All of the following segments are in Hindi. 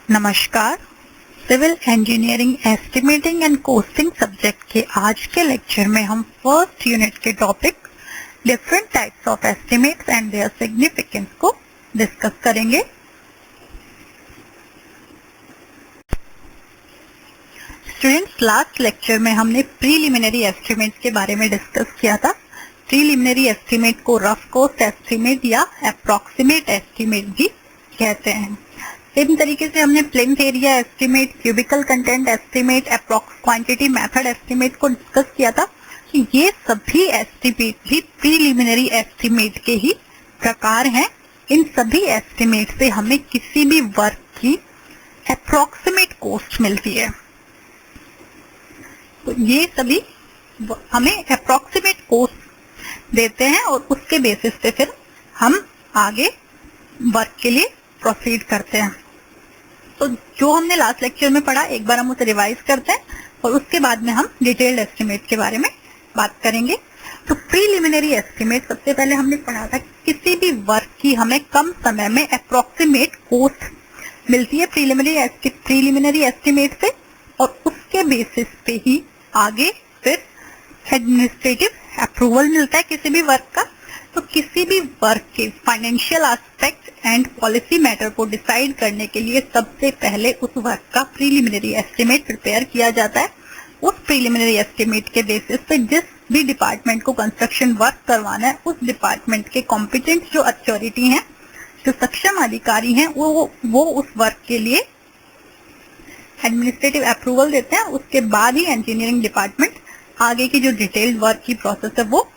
नमस्कार। Civil engineering estimating and costing subject के आज के लेक्चर में हम फर्स्ट यूनिट के topic different types of estimates and their significance को डिस्कस करेंगे। स्टूडेंट्स, लास्ट लेक्चर में हमने प्रीलिमिनरी एस्टिमेट के बारे में डिस्कस किया था। प्रीलिमिनरी एस्टिमेट को रफ कॉस्ट एस्टिमेट या अप्रॉक्सीमेट एस्टिमेट भी कहते हैं। सेम तरीके से हमने plinth area estimate, cubical content estimate, approx quantity method estimate को डिस्कस किया था कि ये सभी एस्टिमेट भी प्रीलिमिनरी एस्टिमेट के ही प्रकार हैं। इन सभी एस्टिमेट से हमें किसी भी वर्क की अप्रॉक्सीमेट कॉस्ट मिलती है। तो ये सभी हमें अप्रॉक्सीमेट कॉस्ट देते हैं और उसके बेसिस पे फिर हम आगे वर्क के लिए प्रोसीड करते हैं। तो जो हमने लास्ट लेक्चर में पढ़ा, एक बार हम उसे रिवाइज करते हैं और उसके बाद में हम डिटेल्ड एस्टिमेट के बारे में बात करेंगे। तो प्रीलिमिनरी एस्टिमेट, सबसे पहले हमने पढ़ा था किसी भी वर्क की हमें कम समय में अप्रॉक्सीमेट कॉस्ट मिलती है प्रीलिमिनरी एस्टिमेट से, और उसके बेसिस पे ही आगे फिर एडमिनिस्ट्रेटिव अप्रूवल मिलता है किसी भी वर्क का। तो किसी भी वर्क के financial aspect and policy matter को डिसाइड करने के लिए सबसे पहले उस वर्क का प्रीलिमिनरी एस्टिमेट प्रिपेयर किया जाता है। उस प्रीलिमिनरी एस्टिमेट के बेसिस पे जिस भी डिपार्टमेंट को कंस्ट्रक्शन वर्क करवाना है, उस डिपार्टमेंट के कॉम्पिटेंट जो अथॉरिटी हैं, जो सक्षम अधिकारी हैं, वो उस वर्क के लिए एडमिनिस्ट्रेटिव अप्रूवल देते हैं। उसके बाद ही इंजीनियरिंग डिपार्टमेंट आगे की जो डिटेल्ड वर्क की प्रोसेस है वो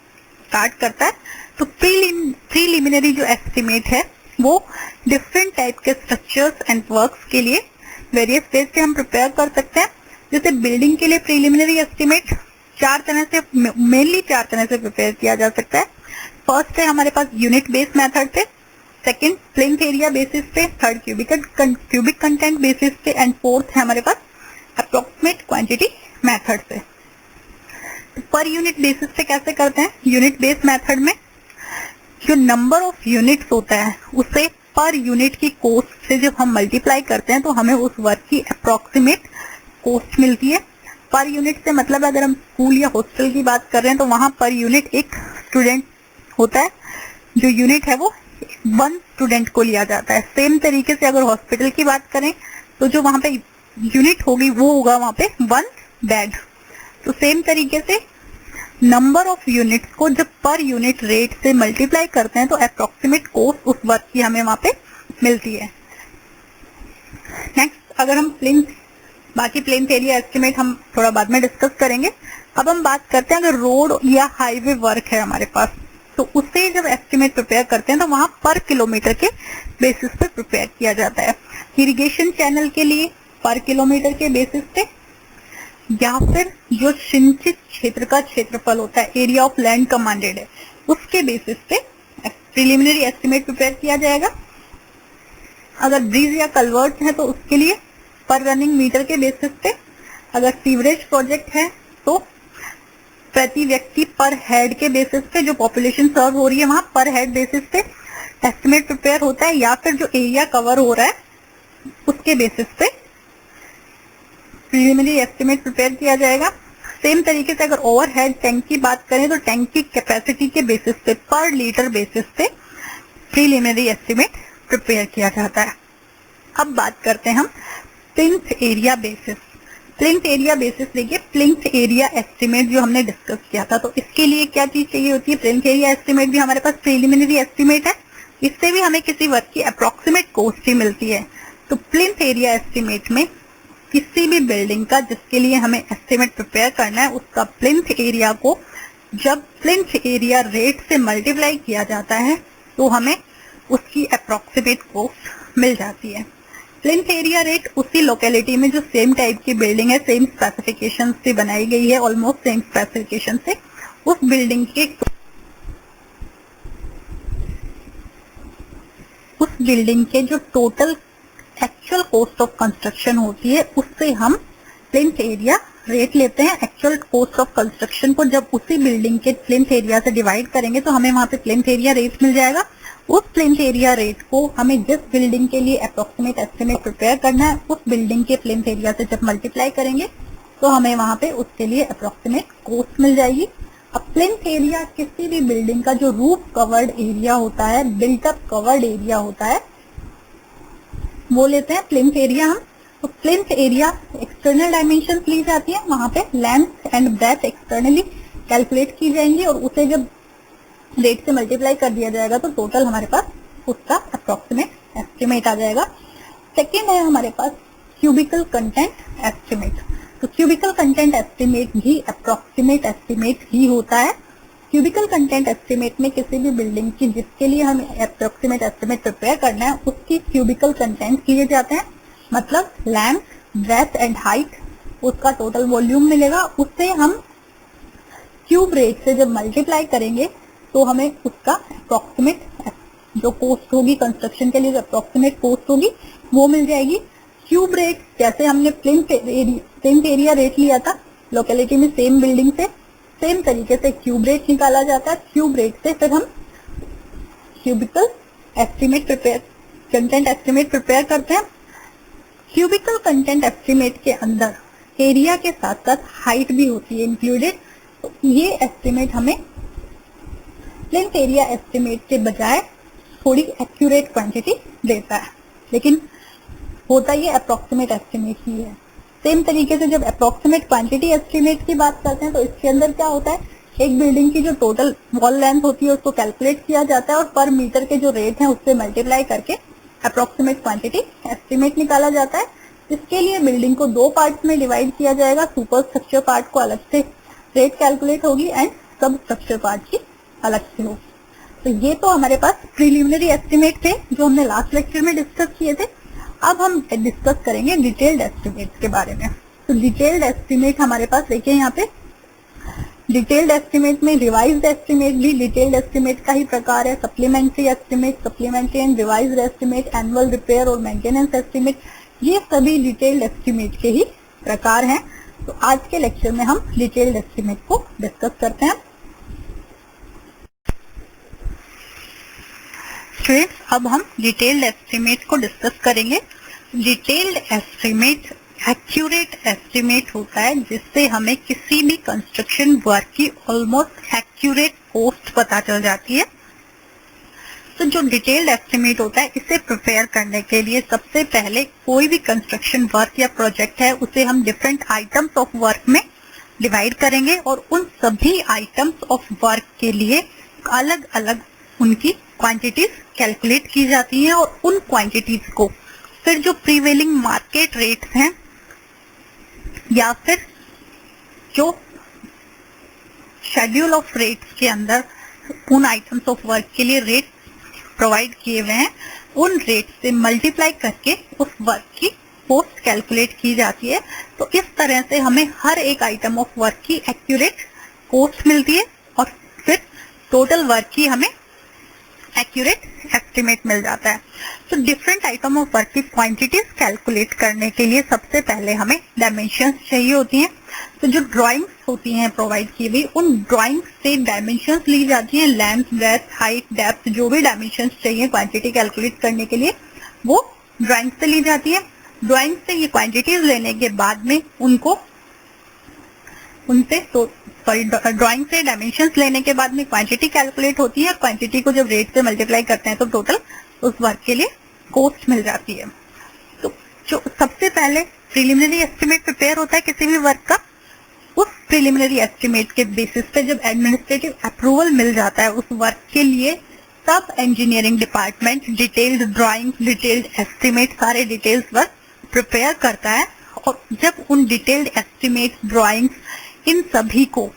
स्टार्ट करता है। तो प्रीलिमिनरी जो एस्टिमेट है वो डिफरेंट टाइप के स्ट्रक्चर्स एंड वर्क्स के लिए वेरियस फेज से हम प्रिपेयर कर सकते हैं। जैसे बिल्डिंग के लिए प्रीलिमिनरी एस्टिमेट मेनली चार तरह से प्रिपेयर किया जा सकता है। फर्स्ट है हमारे पास यूनिट बेस्ड मेथड पे, सेकंड प्लिंथ एरिया बेसिस पे, थर्ड क्यूबिक कंटेंट बेसिस पे, एंड फोर्थ है हमारे पास अप्रोक्सीमेट क्वांटिटी मेथड से। पर यूनिट बेसिस पे कैसे करते हैं? यूनिट बेस्ड मेथड में जो नंबर ऑफ यूनिट्स होता है उसे पर यूनिट की कॉस्ट से जब हम मल्टीप्लाई करते हैं तो हमें उस वर्क की अप्रोक्सीमेट कॉस्ट मिलती है। पर यूनिट से मतलब अगर हम स्कूल या हॉस्टल की बात कर रहे हैं तो वहां पर यूनिट एक स्टूडेंट होता है, जो यूनिट है वो 1 स्टूडेंट को लिया जाता है। सेम तरीके से अगर हॉस्पिटल की बात करें तो जो वहां पे यूनिट होगी वो होगा वहां पे 1 बेड। तो सेम तरीके से नंबर ऑफ यूनिट्स को जब पर यूनिट रेट से मल्टीप्लाई करते हैं तो अप्रोक्सीमेट कॉस्ट उस वर्क की हमें वहां पे मिलती है। नेक्स्ट, अगर हम बाकी प्लिंथ एरिया एस्टिमेट हम थोड़ा बाद में डिस्कस करेंगे। अब हम बात करते हैं अगर रोड या हाईवे वर्क है हमारे पास, तो उसे जब एस्टिमेट प्रिपेयर करते हैं तो वहां पर किलोमीटर के बेसिस पे प्रिपेयर किया जाता है। इरिगेशन चैनल के लिए पर किलोमीटर के बेसिस पे, या फिर जो सिंचित क्षेत्र का क्षेत्रफल होता है, एरिया ऑफ लैंड कमांडेड है, उसके बेसिस पे प्रीलिमिनरी एस्टिमेट प्रिपेयर किया जाएगा। अगर ब्रिज या कलवर्ट है तो उसके लिए पर रनिंग मीटर के बेसिस पे। अगर सीवरेज प्रोजेक्ट है तो प्रति व्यक्ति पर हेड के बेसिस पे, जो पॉपुलेशन सर्व हो रही है वहां पर हेड बेसिस पे एस्टिमेट प्रिपेयर होता है, या फिर जो एरिया कवर हो रहा है उसके बेसिस पे प्रीलिमिनरी एस्टिमेट प्रिपेयर किया जाएगा। सेम तरीके से अगर ओवरहेड टैंक की बात करें तो टैंक की कैपेसिटी के बेसिस पे, पर लीटर बेसिस पे प्रीलिमिनरी एस्टिमेट प्रिपेयर किया जाता है। अब बात करते हैं हम plinth area basis. Plinth area basis देखिए, प्लिंथ एरिया एस्टिमेट जो हमने डिस्कस किया था, तो इसके लिए क्या चीज चाहिए होती है? प्लिंथ एरिया एस्टिमेट भी हमारे पास प्रीलिमिनरी एस्टिमेट है, इससे भी हमें किसी वर्क की अप्रोक्सीमेट कॉस्ट ही मिलती है। तो प्लिंथ एरिया एस्टिमेट में किसी भी बिल्डिंग का जिसके लिए हमें एस्टिमेट प्रिपेयर करना है, उसका प्लिंथ एरिया को जब प्लिंथ एरिया रेट से मल्टीप्लाई किया जाता है तो हमें उसकी अप्रोक्सीमेट कॉस्ट मिल जाती है। प्लिंथ एरिया रेट उसी लोकेलिटी में जो सेम टाइप की बिल्डिंग है, सेम स्पेसिफिकेशन से बनाई गई है, ऑलमोस्ट सेम स्पेसिफिकेशन से, उस बिल्डिंग के जो total actual cost of construction होती है उससे हम प्लिंथ एरिया रेट लेते हैं। एक्चुअल कॉस्ट ऑफ कंस्ट्रक्शन को जब उसी बिल्डिंग के प्लिंथ एरिया से डिवाइड करेंगे तो हमें वहां पे प्लिंथ एरिया रेट मिल जाएगा, उस प्लिंथ एरिया रेट को हमें जिस बिल्डिंग के लिए अप्रोक्सीमेट एस्टिमेट प्रिपेयर करना है, उस बिल्डिंग के प्लिंथ एरिया से जब मल्टीप्लाई करेंगे तो हमें वहां पे उसके लिए अप्रोक्सीमेट कॉस्ट मिल जाएगी। अब प्लिंथ एरिया किसी भी बिल्डिंग का जो रूफ कवर्ड एरिया होता है, बिल्ट अप कवर्ड एरिया होता है, वो लेते हैं प्लिंथ एरिया हम। तो प्लिंथ एरिया एक्सटर्नल डायमेंशन ली जाती है, वहां पे length and breadth externally calculate की जाएंगी और उसे जब रेट से मल्टीप्लाई कर दिया जाएगा तो टोटल हमारे पास उसका अप्रोक्सीमेट एस्टिमेट आ जाएगा। सेकेंड है हमारे पास क्यूबिकल कंटेंट एस्टिमेट। तो क्यूबिकल कंटेंट एस्टिमेट भी अप्रोक्सीमेट एस्टिमेट ही होता है। क्यूबिकल कंटेंट एस्टिमेट में किसी भी बिल्डिंग की जिसके लिए हमें अप्रोक्सीमेट एस्टिमेट प्रिपेयर करना है, उसकी क्यूबिकल कंटेंट लिए जाते हैं, मतलब लेंथ, ब्रेथ एंड हाइट, उसका टोटल वॉल्यूम मिलेगा। उससे हम क्यूब रेट से जब मल्टीप्लाई करेंगे तो हमें उसका अप्रोक्सीमेट जो कॉस्ट होगी कंस्ट्रक्शन के लिए, जो अप्रोक्सीमेट कॉस्ट होगी वो मिल जाएगी। क्यूब रेट जैसे हमने प्लिंथ एरिया रेट लिया था लोकेलिटी में सेम बिल्डिंग से, सेम तरीके से क्यूब रेट निकाला जाता है। क्यूब रेट से फिर हम cubical estimate prepare content estimate prepare करते हैं। क्यूबिकल कंटेंट एस्टिमेट के अंदर एरिया के साथ साथ हाइट भी होती है इंक्लूडेड। तो ये एस्टिमेट हमें प्लिंथ एरिया एस्टिमेट के बजाय थोड़ी एक्यूरेट क्वांटिटी देता है, लेकिन होता ये अप्रोक्सीमेट एस्टिमेट ही है। सेम तरीके से जब अप्रोक्सीमेट क्वांटिटी एस्टिमेट की बात करते हैं तो इसके अंदर क्या होता है, एक बिल्डिंग की जो टोटल वॉल लेंथ होती है उसको कैलकुलेट किया जाता है और पर मीटर के जो रेट है उससे मल्टीप्लाई करके अप्रोक्सीमेट क्वांटिटी एस्टिमेट निकाला जाता है। इसके लिए बिल्डिंग को दो पार्ट्स में डिवाइड किया जाएगा। सुपर स्ट्रक्चर पार्ट को अलग से रेट कैलकुलेट होगी एंड सब स्ट्रक्चर पार्ट की अलग से होगी। तो ये तो हमारे पास प्रिलिमिनरी एस्टिमेट थे जो हमने लास्ट लेक्चर में डिस्कस किए थे। अब हम डिस्कस करेंगे डिटेल्ड एस्टिमेट के बारे में। तो डिटेल्ड एस्टिमेट हमारे पास देखिए यहाँ पे, डिटेल्ड एस्टिमेट में रिवाइज्ड एस्टिमेट भी डिटेल्ड एस्टिमेट का ही प्रकार है। Supplementary estimate, supplementary and revised estimate, annual repair और मेंटेनेंस एस्टिमेट, ये सभी डिटेल्ड एस्टिमेट के ही प्रकार हैं। तो आज के लेक्चर में हम डिटेल्ड एस्टिमेट को डिस्कस करते हैं। स्टूडेंट्स, अब हम डिटेल्ड एस्टिमेट को डिस्कस करेंगे। डिटेल्ड एस्टिमेट एक्यूरेट एस्टिमेट होता है जिससे हमें किसी भी कंस्ट्रक्शन वर्क की ऑलमोस्ट एक्यूरेट कॉस्ट पता चल जाती है। तो जो डिटेल्ड एस्टिमेट होता है इसे प्रिपेयर करने के लिए सबसे पहले कोई भी कंस्ट्रक्शन वर्क या प्रोजेक्ट है उसे हम डिफरेंट आइटम्स ऑफ वर्क में डिवाइड करेंगे और उन सभी आइटम्स ऑफ वर्क के लिए अलग अलग उनकी क्वांटिटीज कैलकुलेट की जाती हैं और उन क्वांटिटीज को फिर जो प्रीवेलिंग मार्केट रेट्स हैं या फिर जो शेड्यूल ऑफ रेट्स के अंदर उन आइटम्स ऑफ वर्क के लिए रेट प्रोवाइड किए हुए हैं, उन रेट से मल्टीप्लाई करके उस वर्क की कॉस्ट कैलकुलेट की जाती है। तो इस तरह से हमें हर एक आइटम ऑफ वर्क की एक्यूरेट कॉस्ट मिलती है और फिर टोटल वर्क की हमें एक्यूरेट एस्टिमेट मिल जाता है। तो डिफरेंट आइटम ऑफ वर्क की क्वांटिटीज कैलकुलेट करने के लिए सबसे पहले हमें डायमेंशंस चाहिए होती हैं। तो जो ड्राइंग्स होती हैं प्रोवाइड की हुई, उन ड्राइंग्स से डायमेंशंस ली जाती हैं। लेंथ, ब्रेथ, हाइट, डेप्थ, जो भी डायमेंशंस चाहिए क्वांटिटी कैलकुलेट करने के लिए वो ड्राइंग से ली जाती है। ड्राइंग से ये क्वांटिटीज लेने के बाद में ड्राइंग से डायमेंशंस लेने के बाद में क्वांटिटी कैलकुलेट होती है। क्वांटिटी को जब रेट से मल्टीप्लाई करते हैं तो टोटल उस वर्क के लिए कॉस्ट मिल जाती है। तो जो सबसे पहले प्रीलिमिनरी एस्टिमेट प्रिपेयर होता है किसी भी वर्क का, उस प्रीलिमिनरी एस्टिमेट के बेसिस पे जब एडमिनिस्ट्रेटिव अप्रूवल मिल जाता है उस वर्क के लिए, तब engineering department detailed drawing, detailed estimate, सारे डिटेल्स वर्क प्रिपेयर करता है। और जब उन डिटेल्ड एस्टिमेट, ड्राइंग्स, इन सभी को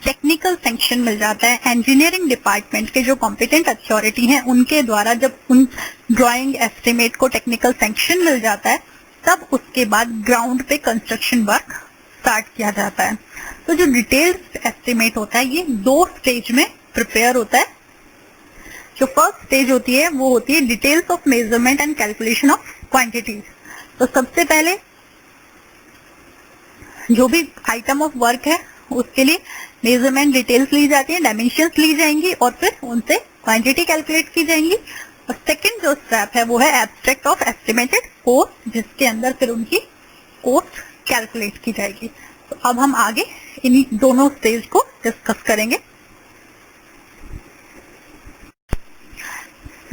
टेक्निकल सैंक्शन मिल जाता है इंजीनियरिंग डिपार्टमेंट के जो कॉम्पिटेंट अथॉरिटी हैं उनके द्वारा, जब उन ड्राइंग एस्टिमेट को टेक्निकल सैंक्शन मिल जाता है तब उसके बाद ग्राउंड पे कंस्ट्रक्शन वर्क स्टार्ट किया जाता है। तो जो डिटेल्ड एस्टिमेट होता है ये दो स्टेज में प्रिपेयर होता है। जो फर्स्ट स्टेज होती है वो होती है details of measurement and calculation of quantities. तो सबसे पहले जो भी आइटम ऑफ वर्क है उसके लिए मेजरमेंट डिटेल्स ली जाती है, डायमेंशंस ली जाएंगी और फिर उनसे क्वांटिटी कैलकुलेट की जाएंगी। और सेकंड जो स्टेप है वो है एब्स्ट्रैक्ट ऑफ एस्टिमेटेड कॉस्ट, जिसके अंदर फिर उनकी कॉस्ट कैलकुलेट की जाएगी। तो अब हम आगे इन्हीं दोनों स्टेज को डिस्कस करेंगे।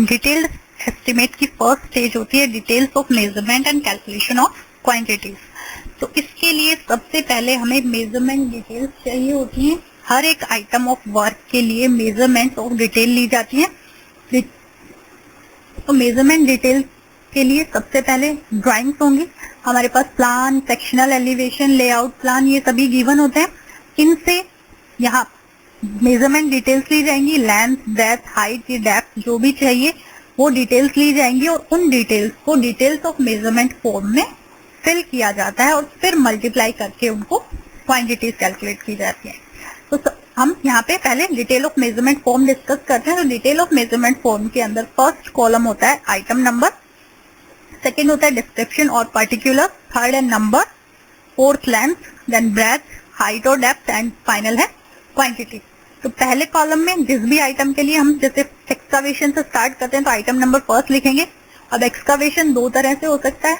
डिटेल्ड एस्टिमेट की फर्स्ट स्टेज होती है details of measurement and calculation of quantities. तो इसके लिए सबसे पहले हमें मेजरमेंट डिटेल्स चाहिए होती हैं। हर एक आइटम ऑफ वर्क के लिए मेजरमेंट ऑफ डिटेल ली जाती है। तो मेजरमेंट डिटेल के लिए सबसे पहले ड्राइंग्स होंगी। हमारे पास plan, sectional elevation, layout plan, ये सभी गिवन होते हैं। इनसे यहाँ मेजरमेंट डिटेल्स ली जाएंगी। लेंथ, ब्रेथ, हाइट, डेप्थ जो भी चाहिए वो डिटेल्स ली जाएंगी और उन डिटेल्स को डिटेल्स ऑफ मेजरमेंट फॉर्म में फिल किया जाता है और फिर मल्टीप्लाई करके उनको क्वांटिटीज कैलकुलेट की जाती है। तो हम यहाँ पे पहले detail of measurement form discuss करते हैं। तो डिटेल ऑफ मेजरमेंट फॉर्म के अंदर फर्स्ट कॉलम होता है आइटम नंबर, सेकेंड होता है डिस्क्रिप्शन और पर्टिकुलर, थर्ड है number, fourth length, then breadth, height और डेप्थ एंड फाइनल है क्वांटिटी। तो पहले कॉलम में जिस भी आइटम के लिए हम जैसे एक्सकावेशन से स्टार्ट करते हैं तो आइटम नंबर फर्स्ट लिखेंगे। अब एक्सकावेशन दो तरह से हो सकता है,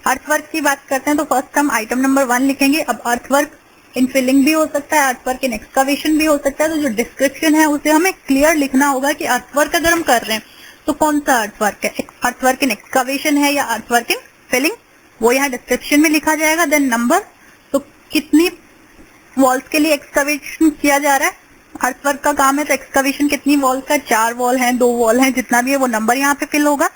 अर्थवर्क की बात करते हैं तो फर्स्ट हम आइटम नंबर 1 लिखेंगे। अब अर्थवर्क इन फिलिंग भी हो सकता है, अर्थवर्क इन एक्सकावेशन भी हो सकता है। तो जो डिस्क्रिप्शन है उसे हमें क्लियर लिखना होगा कि अर्थवर्क अगर हम कर रहे हैं तो कौन सा अर्थवर्क है, अर्थवर्क इन एक्सकावेशन है या अर्थवर्क इन फिलिंग, वो यहाँ डिस्क्रिप्शन में लिखा जाएगा। देन नंबर, तो कितनी वॉल्स के लिए एक्सकावेशन किया जा रहा है, अर्थवर्क का काम है तो एक्सकावेशन कितनी वॉल का, 4 वॉल हैं, 2 वॉल हैं, जितना भी है वो नंबर यहाँ पे फिल होगा।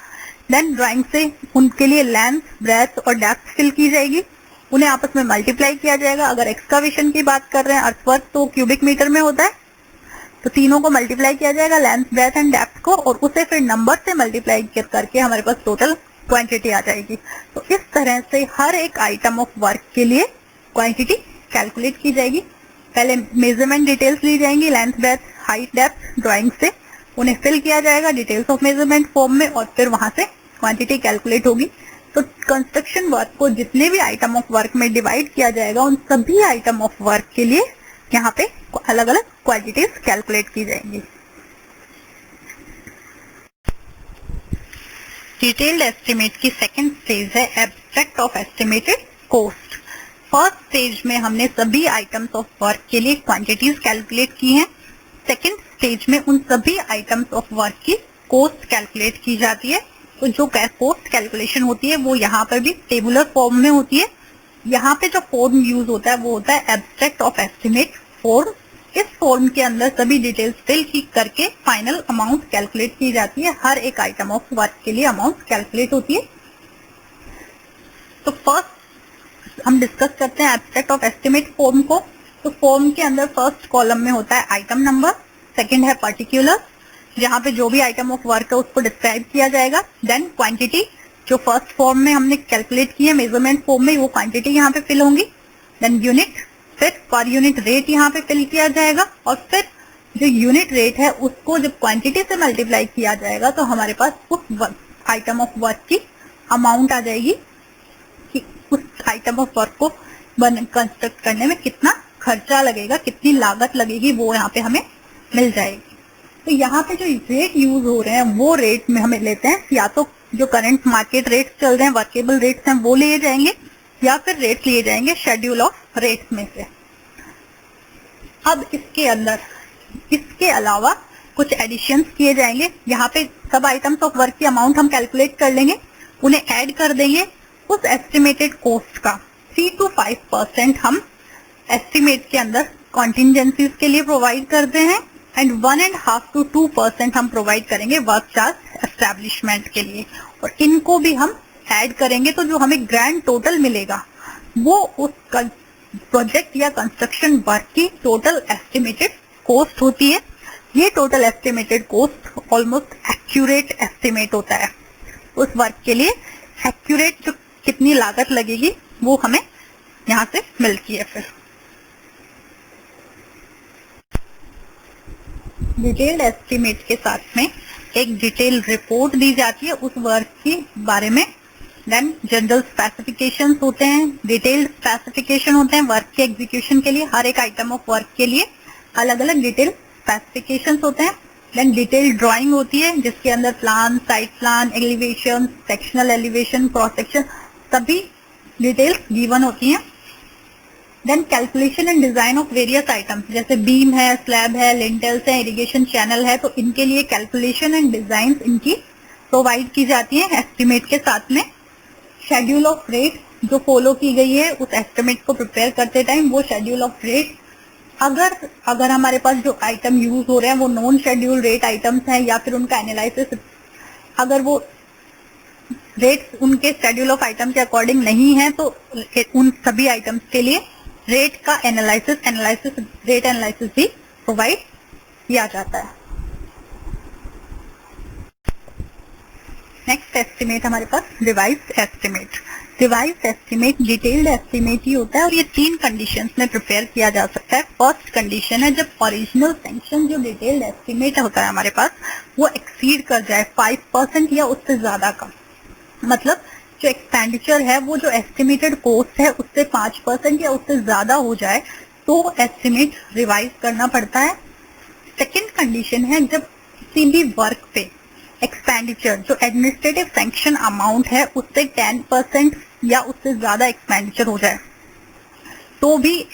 देन ड्राइंग से उनके लिए लेंथ, ब्रेथ और डेप्थ फिल की जाएगी, उन्हें आपस में मल्टीप्लाई किया जाएगा। अगर एक्सकावेशन की बात कर रहे हैं अर्थवर्क तो क्यूबिक मीटर में होता है, तो तीनों को मल्टीप्लाई किया जाएगा, लेंथ, ब्रेथ एंड डेप्थ को, और उसे फिर नंबर से मल्टीप्लाई करके हमारे पास टोटल क्वांटिटी आ जाएगी। तो इस तरह से हर एक आइटम ऑफ वर्क के लिए क्वांटिटी कैलकुलेट की जाएगी। पहले मेजरमेंट डिटेल्स ली जाएंगी, length, breadth, height, depth, drawing से उन्हें फिल किया जाएगा डिटेल्स ऑफ मेजरमेंट फॉर्म में और फिर वहां से क्वांटिटी कैलकुलेट होगी। तो कंस्ट्रक्शन वर्क को जितने भी आइटम ऑफ वर्क में डिवाइड किया जाएगा उन सभी आइटम ऑफ वर्क के लिए यहाँ पे अलग अलग क्वांटिटीज कैलकुलेट की जाएंगी। डिटेल्ड एस्टिमेट की सेकंड स्टेज है abstract of estimated cost. First stage में हमने सभी आइटम्स ऑफ वर्क के लिए क्वांटिटीज कैलकुलेट की हैं। सेकंड स्टेज में उन सभी आइटम्स ऑफ वर्क की कॉस्ट कैलकुलेट की जाती है। तो जो कॉस्ट कैलकुलेशन होती है वो यहाँ पर भी टेबुलर फॉर्म में होती है। यहाँ पे जो फॉर्म यूज होता है वो होता है एब्स्ट्रैक्ट ऑफ एस्टिमेट फॉर्म। इस फॉर्म के अंदर सभी डिटेल्स फिल करके फाइनल अमाउंट कैलकुलेट की जाती है। हर एक आइटम ऑफ वर्क के लिए अमाउंट कैलकुलेट होती है। तो फर्स्ट हम डिस्कस करते हैं एब्स्ट्रैक्ट ऑफ एस्टिमेट फॉर्म को। तो फॉर्म के अंदर फर्स्ट कॉलम में होता है आइटम नंबर, सेकंड है पर्टिकुलर, जहां पे जो भी आइटम ऑफ वर्क है उसको डिस्क्राइब किया जाएगा। देन क्वांटिटी, जो फर्स्ट फॉर्म में हमने कैलकुलेट की है मेजरमेंट फॉर्म में, वो क्वांटिटी यहाँ पे फिल होंगी। देन यूनिट, फिर पर यूनिट रेट यहाँ पे फिल किया जाएगा और फिर जो यूनिट रेट है उसको जब क्वांटिटी से मल्टीप्लाई किया जाएगा तो हमारे पास उस आइटम ऑफ वर्क की अमाउंट आ जाएगी कि उस आइटम ऑफ वर्क को कंस्ट्रक्ट करने में कितना खर्चा लगेगा, कितनी लागत लगेगी, वो यहाँ पे हमें मिल जाएगी। तो यहाँ पे जो रेट यूज हो रहे हैं वो रेट में हमें लेते हैं, या तो जो करंट मार्केट रेट चल रहे हैं, वर्केबल रेट्स हैं, वो लिए जाएंगे, या फिर रेट लिए जाएंगे शेड्यूल ऑफ रेट्स में से। अब इसके अंदर इसके अलावा कुछ एडिशंस किए जाएंगे। यहाँ पे सब आइटम्स ऑफ वर्क की अमाउंट हम कैलकुलेट कर लेंगे, उन्हें ऐड कर देंगे उस एस्टिमेटेड कॉस्ट का 3 to 5% हम एस्टिमेट के अंदर कॉन्टिजेंसीज के लिए प्रोवाइड करते हैं एंड 1.5 to 2% हम प्रोवाइड करेंगे वर्क चार्ज एस्टैब्लिशमेंट के लिए, और इनको भी हम ऐड करेंगे। तो जो हमें ग्रैंड टोटल मिलेगा वो उस प्रोजेक्ट या कंस्ट्रक्शन वर्क की टोटल एस्टिमेटेड कॉस्ट होती है। ये total estimated cost almost accurate estimate होता है। उस वर्क के लिए एक्यूरेट जो कितनी लागत लगेगी वो हमें यहाँ से मिलती है। फिर डिटेल्ड एस्टिमेट के साथ में एक डिटेल रिपोर्ट दी जाती है उस वर्क के बारे में। देन जनरल स्पेसिफिकेशंस होते हैं, डिटेल्ड स्पेसिफिकेशन होते हैं वर्क के एग्जीक्यूशन के लिए। हर एक आइटम ऑफ वर्क के लिए अलग अलग डिटेल स्पेसिफिकेशंस होते हैं। देन डिटेल ड्राइंग होती है जिसके अंदर plan, site plan, elevation, sectional elevation, cross section, सभी डिटेल्स गिवन होती हैं। Then calculation and design of various items, जैसे बीम है, स्लैब है, लिंटल्स है, इरिगेशन चैनल है, तो इनके लिए कैलकुलेशन एंड डिजाइन इनकी प्रोवाइड की जाती है एस्टिमेट के साथ में। शेड्यूल ऑफ रेट जो फॉलो की गई है उस एस्टिमेट को प्रिपेयर करते टाइम, वो शेड्यूल ऑफ रेट, अगर हमारे पास जो आइटम यूज हो रहे हैं वो नॉन शेड्यूल रेट आइटम्स हैं या फिर उनका एनालिसिस, अगर वो रेट उनके शेड्यूल ऑफ आइटम के अकॉर्डिंग नहीं है तो उन सभी आइटम्स के लिए रेट का रेट एनालिसिस भी प्रोवाइड किया जाता है। नेक्स्ट एस्टिमेट हमारे पास revised estimate. Revised estimate detailed estimate ही होता है और ये 3 कंडीशंस में प्रिपेयर किया जा सकता है। फर्स्ट कंडीशन है जब ओरिजिनल सैंक्शन जो डिटेल्ड एस्टिमेट होता है हमारे पास वो एक्सीड कर जाए 5% या उससे ज्यादा का, मतलब जो एक्सपेंडिचर है वो जो एस्टिमेटेड कॉस्ट है उससे 5% या उससे ज्यादा हो जाए तो एस्टिमेट रिवाइज करना पड़ता है। सेकेंड कंडीशन है जब किसी भी वर्क पे एक्सपेंडिचर जो एडमिनिस्ट्रेटिव सैंक्शन अमाउंट है उससे 10% या उससे ज्यादा एक्सपेंडिचर हो जाए तो भी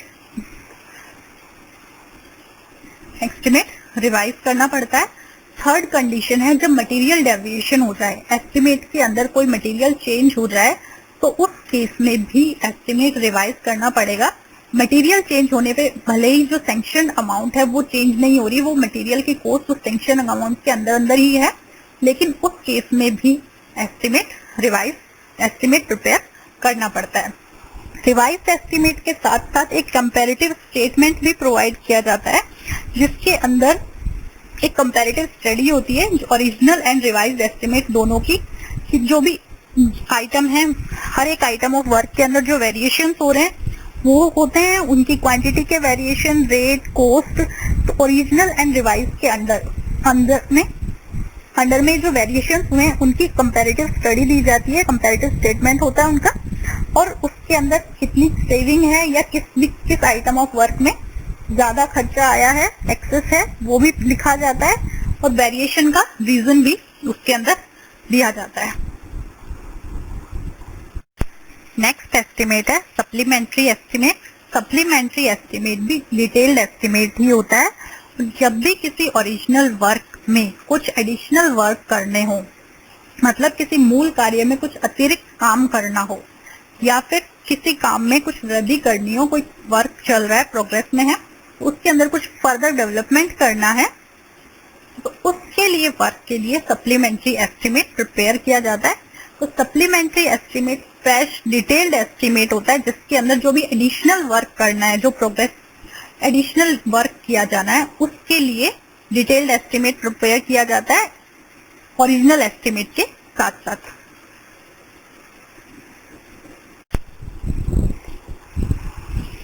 एस्टिमेट रिवाइज करना पड़ता है। थर्ड कंडीशन है जब मटेरियल डेविएशन हो जाए, एस्टिमेट के अंदर कोई मटेरियल चेंज हो जाए तो उस केस में भी एस्टिमेट रिवाइज करना पड़ेगा। मटेरियल चेंज होने पे भले ही जो सैंक्शन अमाउंट है वो चेंज नहीं हो रही, वो मटेरियल की कॉस्ट उस सैंक्शन अमाउंट के अंदर ही है, लेकिन उस केस में भी एस्टिमेट प्रिपेयर करना पड़ता है। रिवाइज एस्टिमेट के साथ साथ एक कंपैरेटिव स्टेटमेंट भी प्रोवाइड किया जाता है जिसके अंदर एक कंपैरेटिव स्टडी होती है ओरिजिनल एंड रिवाइज्ड एस्टिमेट दोनों की, कि जो भी आइटम है, हर एक आइटम ऑफ वर्क के अंदर जो वेरिएशंस हो रहे हैं वो होते हैं, उनकी क्वांटिटी के वेरिएशन, रेट, कॉस्ट, तो ओरिजिनल एंड रिवाइज के अंडर में जो वेरिएशन हुए हैं उनकी कंपैरेटिव स्टडी दी जाती है, कंपैरेटिव स्टेटमेंट होता है उनका, और उसके अंदर कितनी सेविंग है या किस आइटम ऑफ वर्क में ज्यादा खर्चा आया है, एक्सेस है, वो भी लिखा जाता है और वेरिएशन का रीजन भी उसके अंदर दिया जाता है। नेक्स्ट एस्टिमेट है सप्लीमेंट्री एस्टिमेट। सप्लीमेंट्री एस्टिमेट भी डिटेल्ड एस्टिमेट ही होता है। जब भी किसी ओरिजिनल वर्क में कुछ एडिशनल वर्क करने हो, मतलब किसी मूल कार्य में कुछ अतिरिक्त काम करना हो या फिर किसी काम में कुछ वृद्धि करनी हो, कोई वर्क चल रहा है, प्रोग्रेस में है, उसके अंदर कुछ फर्दर डेवलपमेंट करना है, तो उसके लिए वर्क के लिए सप्लीमेंट्री एस्टिमेट प्रिपेयर किया जाता है। तो supplementary estimate fresh detailed estimate होता है जिसके अंदर जो भी एडिशनल वर्क करना है, जो प्रोग्रेस एडिशनल वर्क किया जाना है, उसके लिए डिटेल्ड एस्टिमेट प्रिपेयर किया जाता है ओरिजिनल एस्टिमेट के साथ साथ।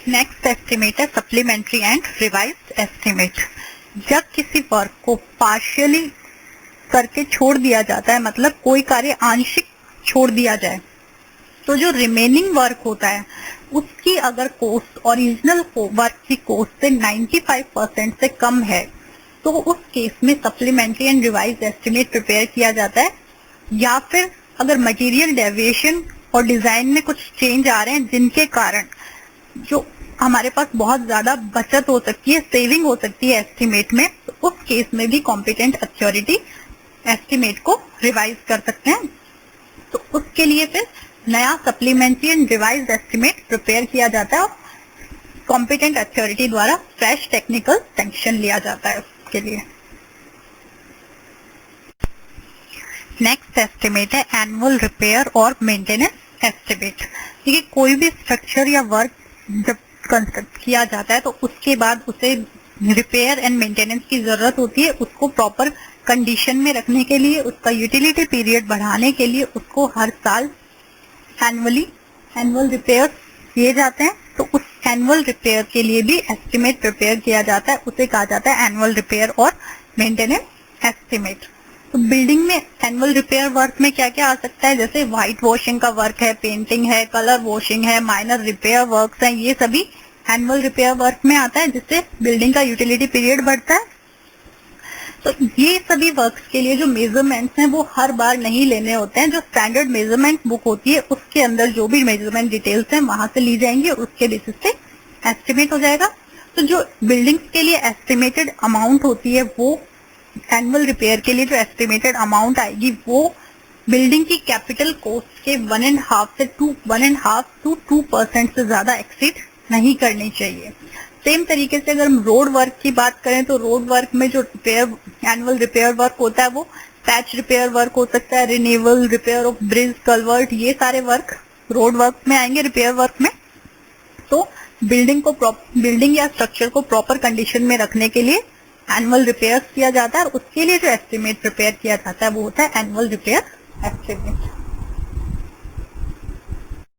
नेक्स्ट एस्टिमेट है सप्लीमेंट्री एंड रिवाइज्ड एस्टिमेट। जब किसी वर्क को पार्शियली करके छोड़ दिया जाता है, मतलब कोई कार्य आंशिक छोड़ दिया जाए, तो जो रिमेनिंग वर्क होता है उसकी अगर कॉस्ट ओरिजिनल वर्क की कॉस्ट से 95% से कम है तो उस केस में supplementary and revised estimate prepare किया जाता है। या फिर अगर मटेरियल डेविएशन और डिजाइन में कुछ चेंज आ रहे हैं जिनके कारण जो हमारे पास बहुत ज्यादा बचत हो सकती है, सेविंग हो सकती है एस्टिमेट में, तो उस केस में भी कॉम्पिटेंट अथॉरिटी एस्टिमेट को रिवाइज कर सकते हैं। तो उसके लिए फिर नया supplementary and revised estimate prepare किया जाता है और कॉम्पिटेंट अथॉरिटी द्वारा फ्रेश टेक्निकल सैंक्शन लिया जाता है उसके लिए। नेक्स्ट एस्टिमेट है एनुअल रिपेयर और मेंटेनेंस एस्टिमेट। देखिए, कोई भी स्ट्रक्चर या वर्क जब कंस्ट्रक्ट किया जाता है तो उसके बाद उसे रिपेयर एंड मेंटेनेंस की जरूरत होती है। उसको प्रॉपर कंडीशन में रखने के लिए, उसका यूटिलिटी पीरियड बढ़ाने के लिए उसको हर साल एनुअल रिपेयर किए जाते हैं। तो उस एनुअल रिपेयर के लिए भी एस्टिमेट प्रिपेयर किया जाता है, उसे कहा जाता है एनुअल रिपेयर और मेंटेनेंस एस्टिमेट। तो बिल्डिंग में एनुअल रिपेयर वर्क में क्या क्या आ सकता है, जैसे व्हाइट वॉशिंग का वर्क है, पेंटिंग है, कलर वॉशिंग है, माइनर रिपेयर वर्क्स हैं, ये सभी एनुअल रिपेयर वर्क में आता है जिससे बिल्डिंग का यूटिलिटी पीरियड बढ़ता है। तो ये सभी वर्क्स के लिए जो मेजरमेंट्स हैं वो हर बार नहीं लेने होते हैं। जो स्टैंडर्ड मेजरमेंट बुक होती है उसके अंदर जो भी मेजरमेंट डिटेल्स हैं वहां से ली जाएंगी और उसके बेसिस पे एस्टिमेट हो जाएगा। तो जो बिल्डिंग्स के लिए एस्टिमेटेड अमाउंट होती है वो एनुअल रिपेयर के लिए जो एस्टिमेटेड अमाउंट आएगी वो बिल्डिंग की कैपिटल कॉस्ट के 1.5 to 2% से ज्यादा एक्सीड नहीं करनी चाहिए। सेम तरीके से अगर हम रोड वर्क की बात करें तो रोड वर्क में जो एनुअल रिपेयर वर्क होता है वो पैच रिपेयर वर्क हो सकता है, renewal, repair of bridge, culvert, ये सारे वर्क रोड वर्क में आएंगे, रिपेयर वर्क में। तो बिल्डिंग या स्ट्रक्चर को प्रॉपर कंडीशन में रखने के लिए एनुअल रिपेयर किया जाता है और उसके लिए जो एस्टिमेट प्रिपेयर किया जाता है वो होता है एनुअल रिपेयर एस्टिमेट।